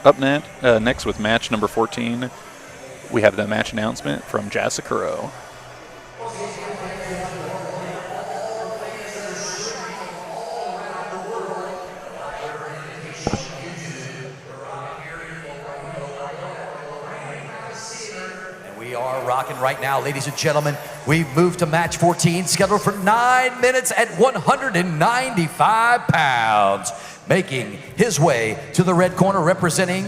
Next with match number 14, we have the match announcement from Jazz Sakuro. We are rocking right now, ladies and gentlemen. We've moved to match 14, scheduled for 9 minutes at 195 pounds. Making his way to the red corner, representing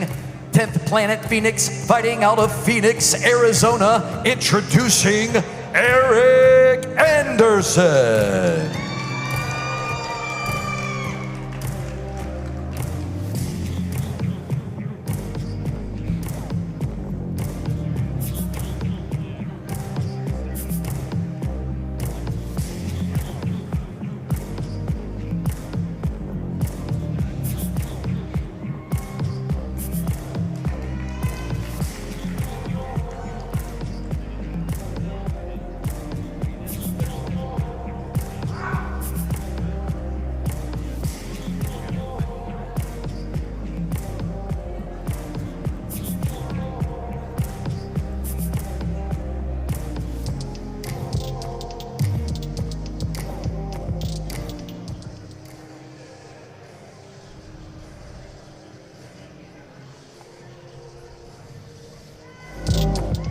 10th Planet Phoenix, fighting out of Phoenix, Arizona, introducing Erik Anderson.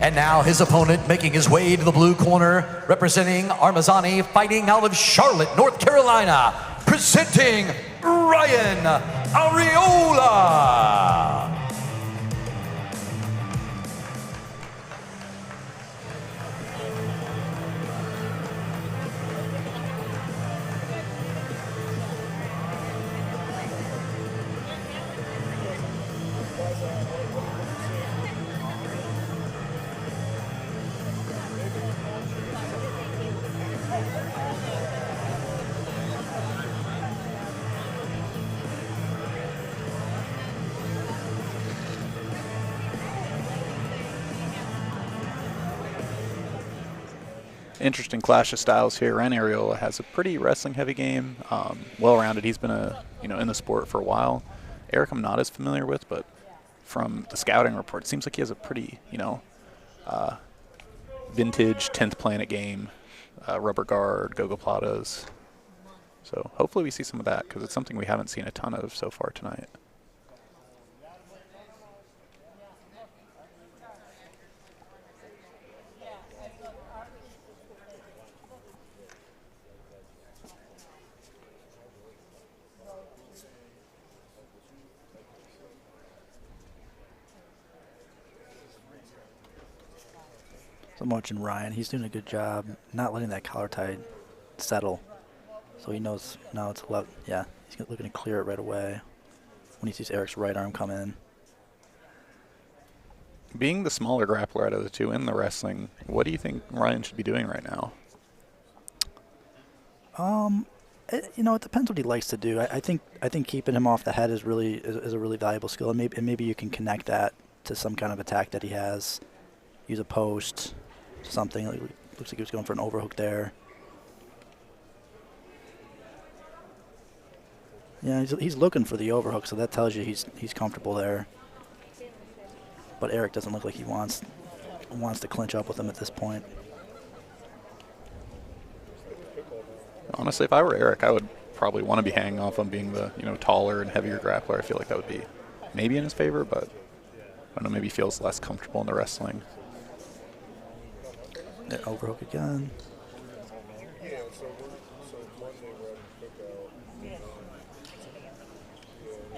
And now his opponent making his way to the blue corner, representing Armazani, fighting out of Charlotte, North Carolina, presenting Ryan Arreola. Interesting clash of styles here. Ryan Arreola has a pretty wrestling-heavy game, well-rounded. He's been in the sport for a while. Erik, I'm not as familiar with, but from the scouting report, it seems like he has a pretty, vintage 10th Planet game, rubber guard, go-go platas. So hopefully we see some of that because it's something we haven't seen a ton of so far tonight. I'm watching Ryan. He's doing a good job not letting that collar tie settle. So he knows now it's left. Yeah, he's looking to clear it right away when he sees Erik's right arm come in. Being the smaller grappler out of the two in the wrestling, what do you think Ryan should be doing right now? It depends what he likes to do. I think keeping him off the head is a really valuable skill, and maybe you can connect that to some kind of attack that he has. Use a post, something. Looks like he was going for an overhook there. Yeah, he's looking for the overhook, so that tells you he's comfortable there. But Erik doesn't look like he wants to clinch up with him at this point. Honestly, if I were Erik, I would probably want to be hanging off on being the taller and heavier grappler. I feel like that would be maybe in his favor, but I don't know, maybe he feels less comfortable in the wrestling. Yeah, overhook again.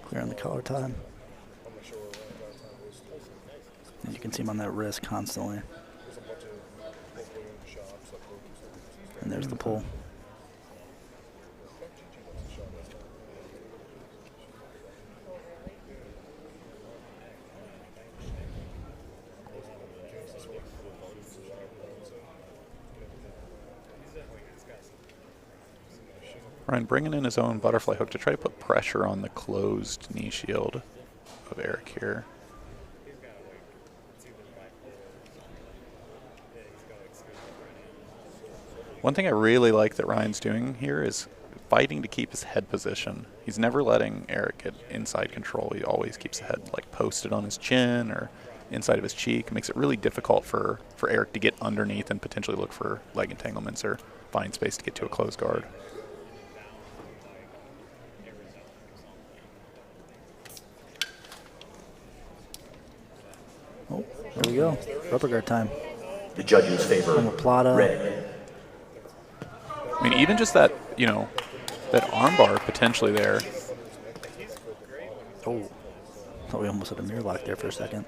Clearing the collar tie. And you can see him on that wrist constantly. And there's the pull. Ryan bringing in his own butterfly hook to try to put pressure on the closed knee shield of Erik here. One thing I really like that Ryan's doing here is fighting to keep his head position. He's never letting Erik get inside control. He always keeps the head like posted on his chin or inside of his cheek. It makes it really difficult for Erik to get underneath and potentially look for leg entanglements or find space to get to a closed guard. Oh, there we go. Rubber guard time. The judges favor Omoplata. red. I mean, even just that, you know, that arm bar potentially there. Oh, thought we almost had a mirror lock there for a second.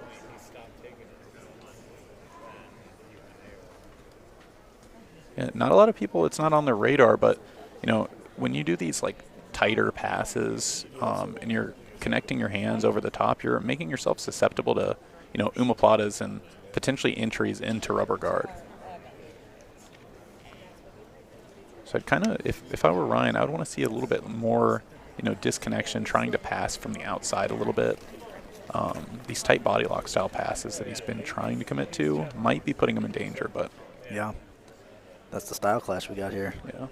Yeah, not a lot of people, it's not on their radar, but, you know, when you do these, like, tighter passes and you're connecting your hands over the top, you're making yourself susceptible to, you know, omoplatas and potentially entries into rubber guard. So I'd kind of, if I were Ryan, I would want to see a little bit more, you know, disconnection, trying to pass from the outside a little bit. These tight body lock style passes that he's been trying to commit to might be putting him in danger, but. Yeah. That's the style clash we got here. Yeah.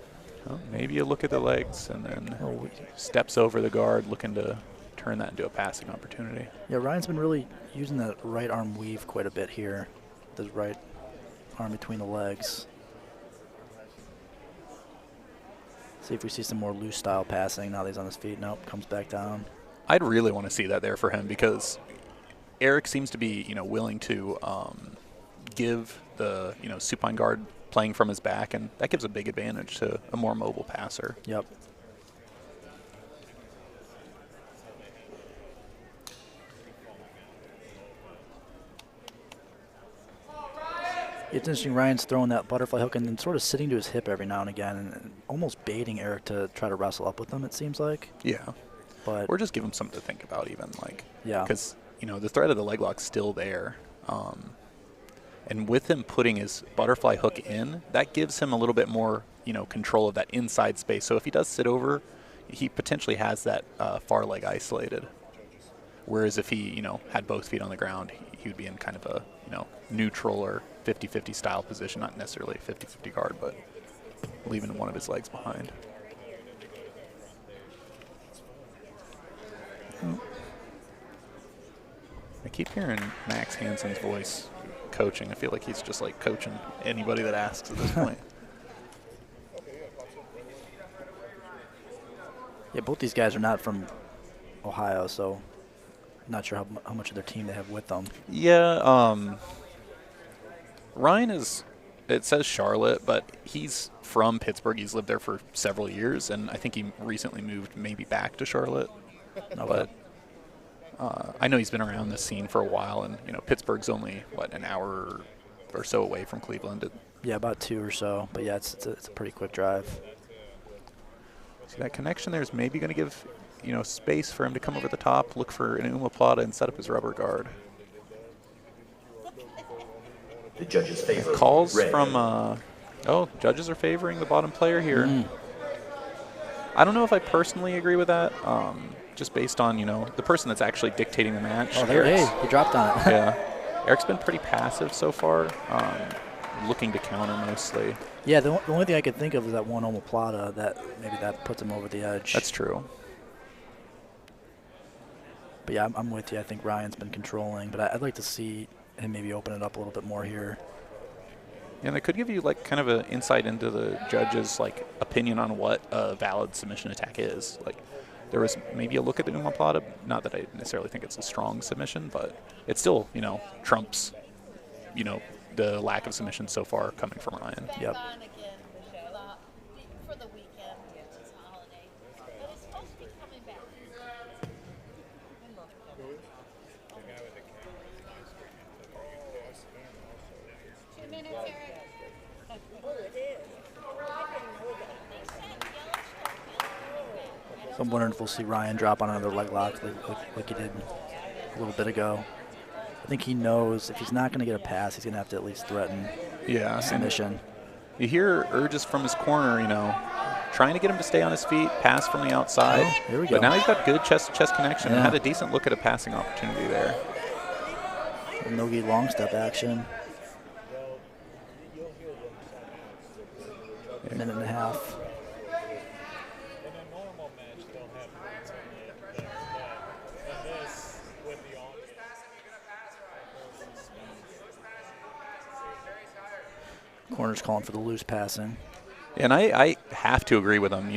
Well, maybe you look at the legs and then steps over the guard, looking to turn that into a passing opportunity. Yeah, Ryan's been really using that right arm weave quite a bit here. The right arm between the legs. See if we see some more loose style passing now that he's on his feet. Nope, comes back down. I'd really want to see that there for him because Erik seems to be, you know, willing to give the, you know, supine guard playing from his back, and that gives a big advantage to a more mobile passer. Yep. It's interesting, Ryan's throwing that butterfly hook and then sort of sitting to his hip every now and again and almost baiting Erik to try to wrestle up with him, it seems like. Yeah. But or just give him something to think about even, like. Yeah. Because, you know, the threat of the leg lock's still there. And with him putting his butterfly hook in, that gives him a little bit more, you know, control of that inside space. So if he does sit over, he potentially has that far leg isolated. Whereas if he, you know, had both feet on the ground, he would be in kind of a, you know, neutral or 50-50 style position, not necessarily a 50-50 guard, but leaving one of his legs behind. I keep hearing Max Hansen's voice coaching. I feel like he's just like coaching anybody that asks at this point. yeah, both these guys are not from Ohio, so not sure how much of their team they have with them. Yeah, Ryan is, it says Charlotte, but he's from Pittsburgh. He's lived there for several years, and I think he recently moved maybe back to Charlotte. Okay. But I know he's been around this scene for a while, and, you know, Pittsburgh's only, what, an hour or so away from Cleveland. Yeah, about 2 or so, but yeah, it's a pretty quick drive. See, that connection there is maybe going to give, you know, space for him to come over the top, look for an omoplata, and set up his rubber guard. The judges favor Calls red. from, judges are favoring the bottom player here. I don't know if I personally agree with that, just based on, you know, the person that's actually dictating the match. Oh, there, hey, he dropped on it. Yeah. Erik's been pretty passive so far, looking to counter mostly. Yeah, the only thing I could think of is that one omoplata that maybe that puts him over the edge. That's true. But yeah, I'm with you. I think Ryan's been controlling, but I'd like to see him maybe open it up a little bit more here. Yeah, and that could give you like kind of an insight into the judge's like opinion on what a valid submission attack is. Like, there was maybe a look at the omoplata. Not that I necessarily think it's a strong submission, but it still, you know, trumps, you know, the lack of submission so far coming from Ryan. Yep. For the weekend, it's a holiday, but it's supposed to be coming back. 2 minutes, Erik. So I'm wondering if we'll see Ryan drop on another leg lock like he did a little bit ago. I think he knows if he's not going to get a pass, he's going to have to at least threaten submission. You hear urges from his corner, you know, trying to get him to stay on his feet, pass from the outside. Oh, here we go. But now he's got good chest-to-chest connection and Yeah. had a decent look at a passing opportunity there. No-gi long step action. A minute and a half. Corner's calling for the loose passing. And I have to agree with him.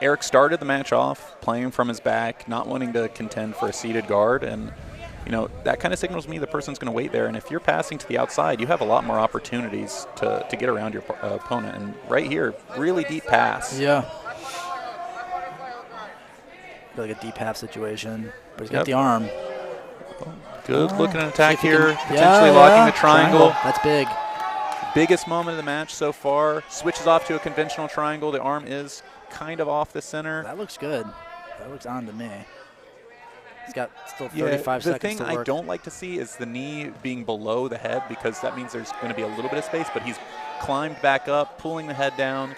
Erik started the match off playing from his back, not wanting to contend for a seated guard, and that kind of signals me the person's going to wait there. And if you're passing to the outside, you have a lot more opportunities to get around your opponent. And right here, really deep pass. Yeah. Like a deep half situation, but he's got the arm. Good looking attack here, Can, potentially locking the triangle. That's big. Biggest moment of the match so far. Switches off to a conventional triangle. The arm is kind of off the center. That looks good. That looks on to me. He's got still 35 seconds to work. The thing I don't like to see is the knee being below the head, because that means there's going to be a little bit of space, but he's climbed back up, pulling the head down.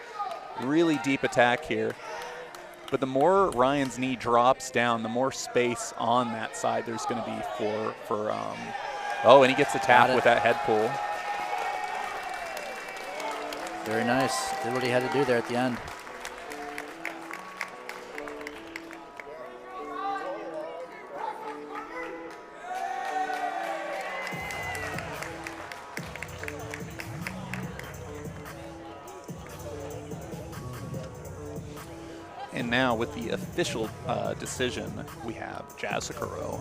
Really deep attack here. But the more Ryan's knee drops down, the more space on that side there's going to be for oh, and he gets the tap with that head pull. Very nice. Did what he had to do there at the end. And now with the official decision, we have Jazzakaro.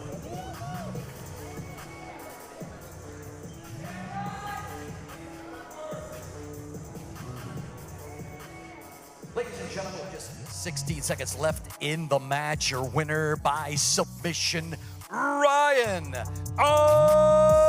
Ladies and gentlemen, just 16 seconds left in the match. Your winner by submission, Ryan Arreola.